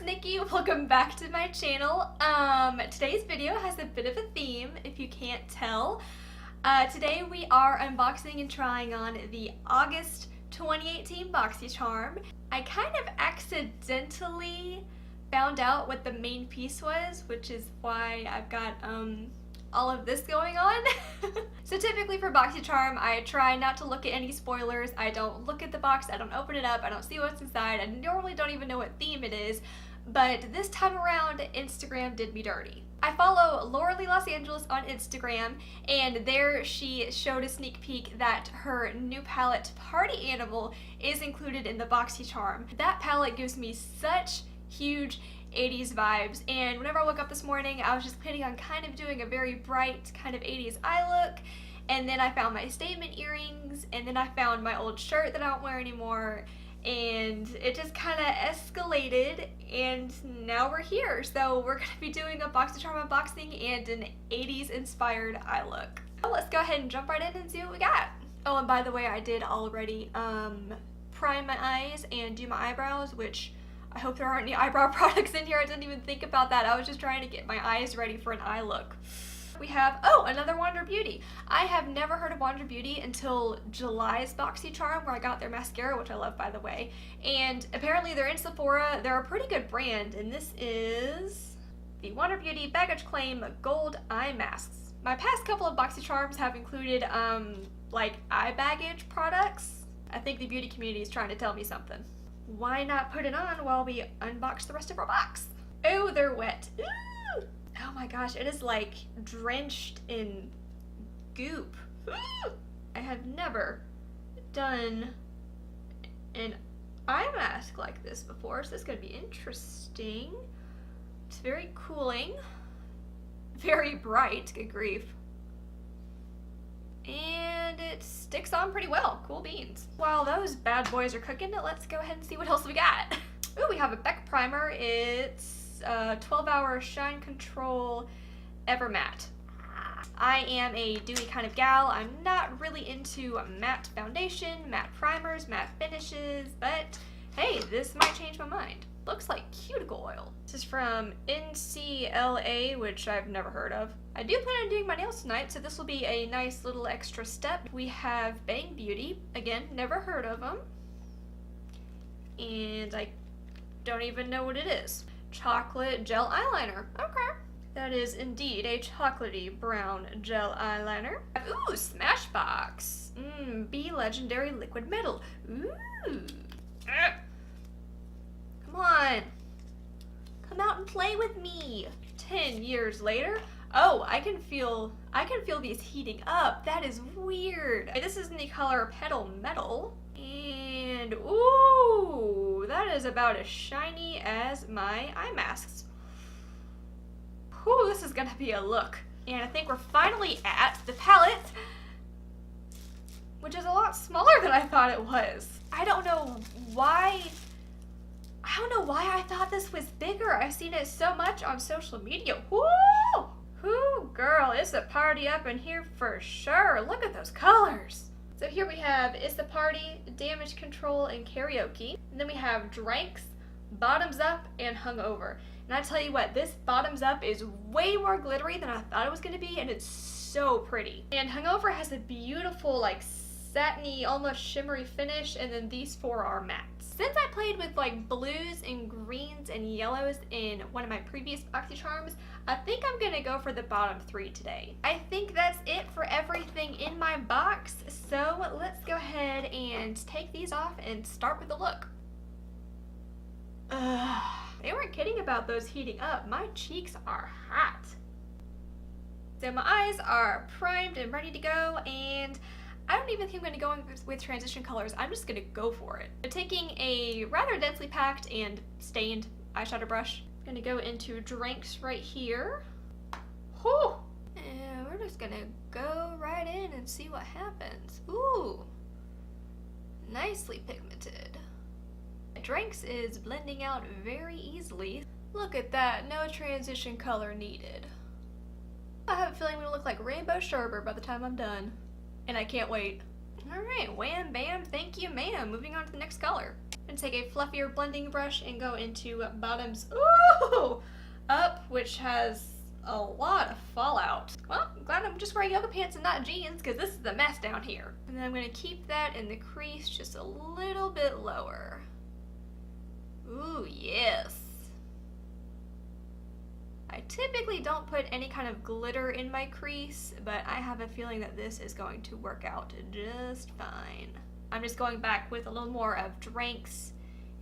Nikki. Welcome back to my channel. Today's video has a bit of a theme, if you can't tell. Today we are unboxing and trying on the August 2018 BOXYCHARM. I kind of accidentally found out what the main piece was, which is why I've got all of this going on. So typically for BOXYCHARM, I try not to look at any spoilers. I don't look at the box, I don't open it up, I don't see what's inside. I normally don't even know what theme it is, but this time around, Instagram did me dirty. I follow Laura Lee Los Angeles on Instagram, and there she showed a sneak peek that her new palette, Party Animal, is included in the BOXYCHARM. That palette gives me such huge 80s vibes, and whenever I woke up this morning, I was just planning on kind of doing a very bright kind of 80s eye look, and then I found my statement earrings, and then I found my old shirt that I don't wear anymore, and it just kind of escalated, and now we're here. So we're going to be doing a BOXYCHARM unboxing and an 80s inspired eye look. So let's go ahead and jump right in and see what we got. Oh, and by the way, I did already prime my eyes and do my eyebrows, which I hope there aren't any eyebrow products in here. I didn't even think about that. I was just trying to get my eyes ready for an eye look. We have, oh, another Wander Beauty. I have never heard of Wander Beauty until July's BOXYCHARM, where I got their mascara, which I love, by the way. And apparently they're in Sephora. They're a pretty good brand, and this is the Wander Beauty Baggage Claim Gold Eye Masks. My past couple of BOXYCHARMs have included, like, eye baggage products. I think the beauty community is trying to tell me something. Why not put it on while we unbox the rest of our box? Oh, they're wet. Ooh. Oh my gosh, it is like drenched in goop. Ooh. I have never done an eye mask like this before, so this is going to be interesting. It's very cooling, very bright, good grief. And it sticks on pretty well. Cool beans. While those bad boys are cooking, let's go ahead and see what else we got. Ooh, we have a Beck primer. It's 12-hour Shine Control Ever Matte. I am a dewy kind of gal. I'm not really into matte foundation, matte primers, matte finishes, but hey, this might change my mind. Looks like cuticle oil. This is from NCLA, which I've never heard of. I do plan on doing my nails tonight, so this will be a nice little extra step. We have Bang Beauty. Again, never heard of them. And I don't even know what it is. Chocolate gel eyeliner. Okay. That is indeed a chocolatey brown gel eyeliner. Ooh, Smashbox. Be Legendary Liquid Metal. Ooh. Come on. Come out and play with me. 10 years later. Oh, I can feel these heating up. That is weird. This is in the color Petal Metal. And ooh, that is about as shiny as my eye masks. Whew, this is gonna be a look. And I think we're finally at the palette, which is a lot smaller than I thought it was. I don't know why I thought this was bigger. I've seen it so much on social media. Woo! Whoo, girl, it's a party up in here for sure. Look at those colors. So here we have It's the Party, Damage Control, and Karaoke. And then we have Drinks, Bottoms Up, and Hungover. And I tell you what, this Bottoms Up is way more glittery than I thought it was going to be, and it's so pretty. And Hungover has a beautiful, like, satiny, almost shimmery finish, and then these four are matte. Since I played with like blues and greens and yellows in one of my previous BOXYCHARMs, I think I'm gonna go for the bottom three today. I think that's it for everything in my box, so let's go ahead and take these off and start with the look. They weren't kidding about those heating up. My cheeks are hot. So my eyes are primed and ready to go, and I don't even think I'm going to go in with transition colors. I'm just going to go for it. So taking a rather densely packed and stained eyeshadow brush, I'm going to go into Drinks right here. Whew. And we're just going to go right in and see what happens. Ooh. Nicely pigmented. Drinks is blending out very easily. Look at that. No transition color needed. I have a feeling I'm going to look like Rainbow Sherbet by the time I'm done. And I can't wait. Alright, wham bam, thank you ma'am. Moving on to the next color. And take a fluffier blending brush and go into bottoms up, which has a lot of fallout. Well, I'm glad I'm just wearing yoga pants and not jeans, because this is a mess down here. And then I'm going to keep that in the crease just a little bit lower. Ooh, yes. I typically don't put any kind of glitter in my crease, but I have a feeling that this is going to work out just fine. I'm just going back with a little more of drinks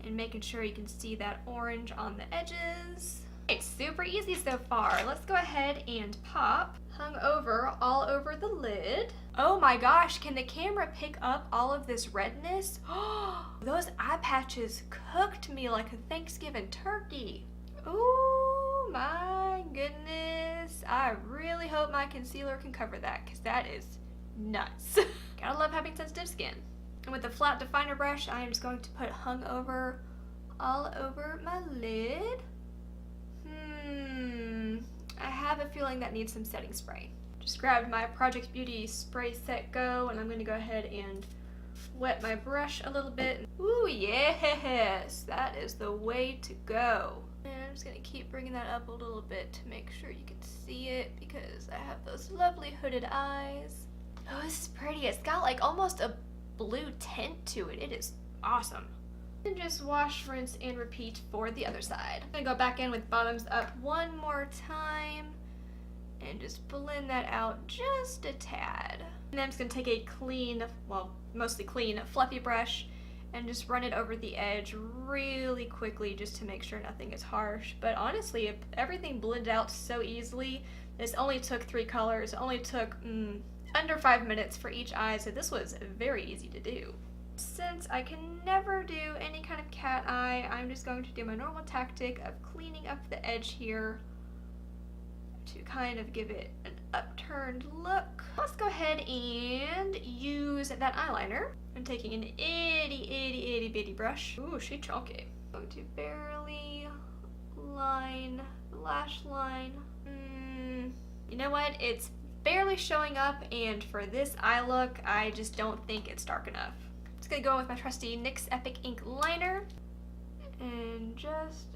and making sure you can see that orange on the edges. It's super easy so far. Let's go ahead and pop hung over all over the lid. Oh my gosh, can the camera pick up all of this redness? Oh, those eye patches cooked me like a Thanksgiving turkey. Ooh, my goodness. I really hope my concealer can cover that, because that is nuts. Gotta love having sensitive skin. And with the flat definer brush, I am just going to put hung over all over my lid. I have a feeling that needs some setting spray. Just grabbed my Project Beauty Spray Set Go, and I'm going to go ahead and wet my brush a little bit. Ooh, yes, that is the way to go. And I'm just going to keep bringing that up a little bit to make sure you can see it, because I have those lovely hooded eyes. Oh, this is pretty. It's got like almost a blue tint to it. It is awesome. And just wash, rinse, and repeat for the other side. I'm gonna go back in with bottoms up one more time and just blend that out just a tad. And then I'm just gonna take a clean, well, mostly clean, fluffy brush and just run it over the edge really quickly just to make sure nothing is harsh. But honestly, if everything blended out so easily, this only took 3 colors. It only took under 5 minutes for each eye, so this was very easy to do. Since I can never do any kind of cat eye, I'm just going to do my normal tactic of cleaning up the edge here to kind of give it an upturned look. Let's go ahead and use that eyeliner. I'm taking an itty bitty brush. Ooh, she chunky. I'm going to barely line the lash line. You know what? It's barely showing up, and for this eye look, I just don't think it's dark enough. Just gonna go in with my trusty NYX Epic Ink liner and just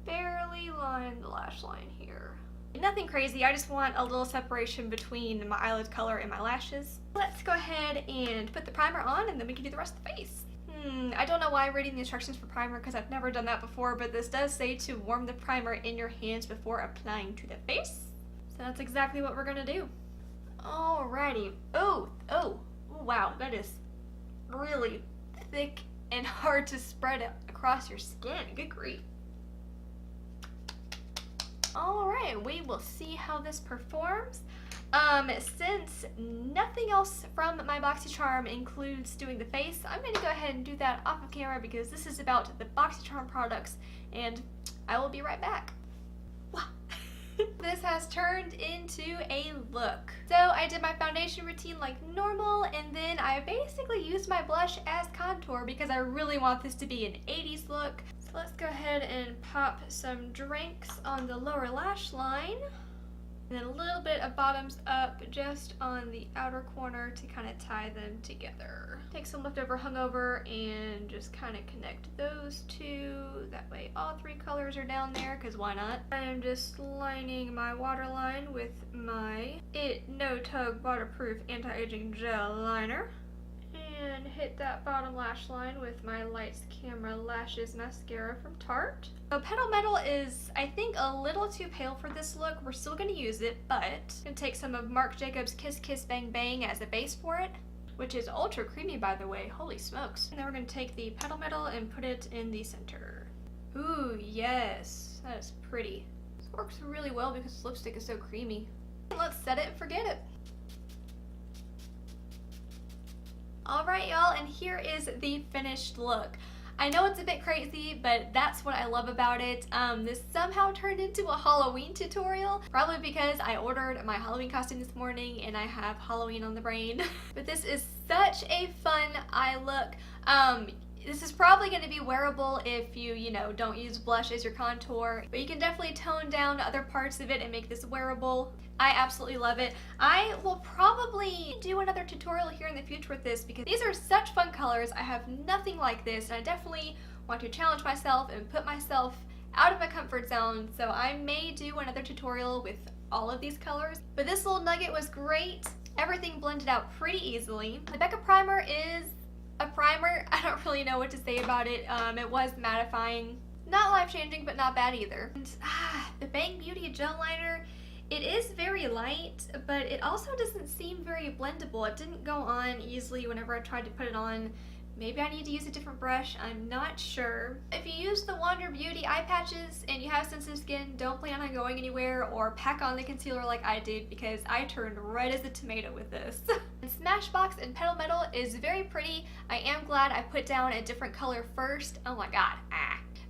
barely line the lash line here. Nothing crazy, I just want a little separation between my eyelid color and my lashes. Let's go ahead and put the primer on, and then we can do the rest of the face. I don't know why I'm reading the instructions for primer, because I've never done that before, but this does say to warm the primer in your hands before applying to the face. So that's exactly what we're gonna do. Alrighty. Oh, wow, that is really thick and hard to spread across your skin. Good grief. Alright, we will see how this performs. Since nothing else from my BOXYCHARM includes doing the face, I'm going to go ahead and do that off of camera, because this is about the BOXYCHARM products, and I will be right back. This has turned into a look. So I did my foundation routine like normal, and then I basically used my blush as contour because I really want this to be an 80s look. So let's go ahead and pop some drinks on the lower lash line. And then a little bit of bottoms up just on the outer corner to kind of tie them together. Take some leftover hungover and just kind of connect those two. That way all 3 colors are down there, because why not? I'm just lining my waterline with my It No Tug Waterproof Anti-Aging Gel Liner. And hit that bottom lash line with my Lights Camera Lashes Mascara from Tarte. So Petal Metal is, I think, a little too pale for this look. We're still going to use it, but I'm going to take some of Marc Jacobs Kiss Kiss Bang Bang as a base for it, which is ultra creamy, by the way. Holy smokes. And then we're going to take the Petal Metal and put it in the center. Ooh, yes. That is pretty. This works really well because this lipstick is so creamy. Let's set it and forget it. Alright y'all, and here is the finished look. I know it's a bit crazy, but that's what I love about it. This somehow turned into a Halloween tutorial, probably because I ordered my Halloween costume this morning and I have Halloween on the brain. But this is such a fun eye look. This is probably going to be wearable if you know, don't use blush as your contour, but you can definitely tone down other parts of it and make this wearable. I absolutely love it. I will probably do another tutorial here in the future with this because these are such fun colors. I have nothing like this, and I definitely want to challenge myself and put myself out of my comfort zone, so I may do another tutorial with all of these colors. But this little nugget was great. Everything blended out pretty easily. The Becca primer is a primer. I don't really know what to say about it. It was mattifying. Not life-changing, but not bad either. And, the Bang Beauty gel liner, it is very light, but it also doesn't seem very blendable. It didn't go on easily whenever I tried to put it on. Maybe I need to use a different brush, I'm not sure. If you use the Wander Beauty eye patches and you have sensitive skin, don't plan on going anywhere or pack on the concealer like I did because I turned red as a tomato with this. And Smashbox and Petal Metal is very pretty. I am glad I put down a different color first. Oh my god,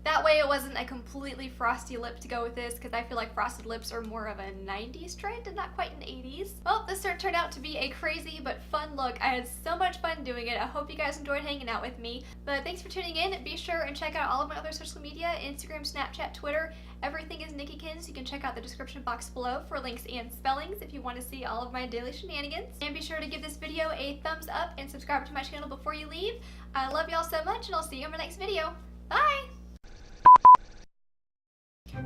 That way it wasn't a completely frosty lip to go with this because I feel like frosted lips are more of a 90s trend and not quite an 80s. Well, this turned out to be a crazy but fun look. I had so much fun doing it. I hope you guys enjoyed hanging out with me. But thanks for tuning in. Be sure and check out all of my other social media, Instagram, Snapchat, Twitter. Everything is Nikkikkins. You can check out the description box below for links and spellings if you want to see all of my daily shenanigans. And be sure to give this video a thumbs up and subscribe to my channel before you leave. I love y'all so much, and I'll see you in my next video. Bye!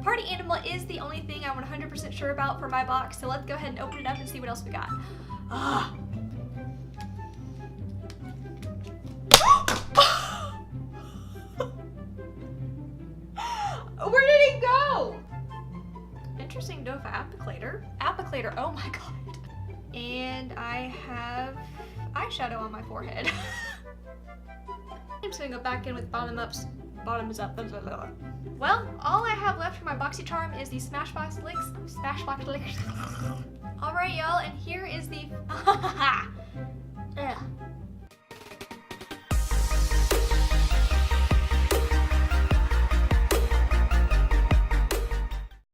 Party Animal is the only thing I'm 100% sure about for my box, so let's go ahead and open it up and see what else we got. Where did it go? Interesting Dove applicator. Oh my god. And I have eyeshadow on my forehead. I'm just gonna go back in with bottoms up. Well, all I have left for my BOXYCHARM is the Smashbox licks. Alright, y'all, and here is the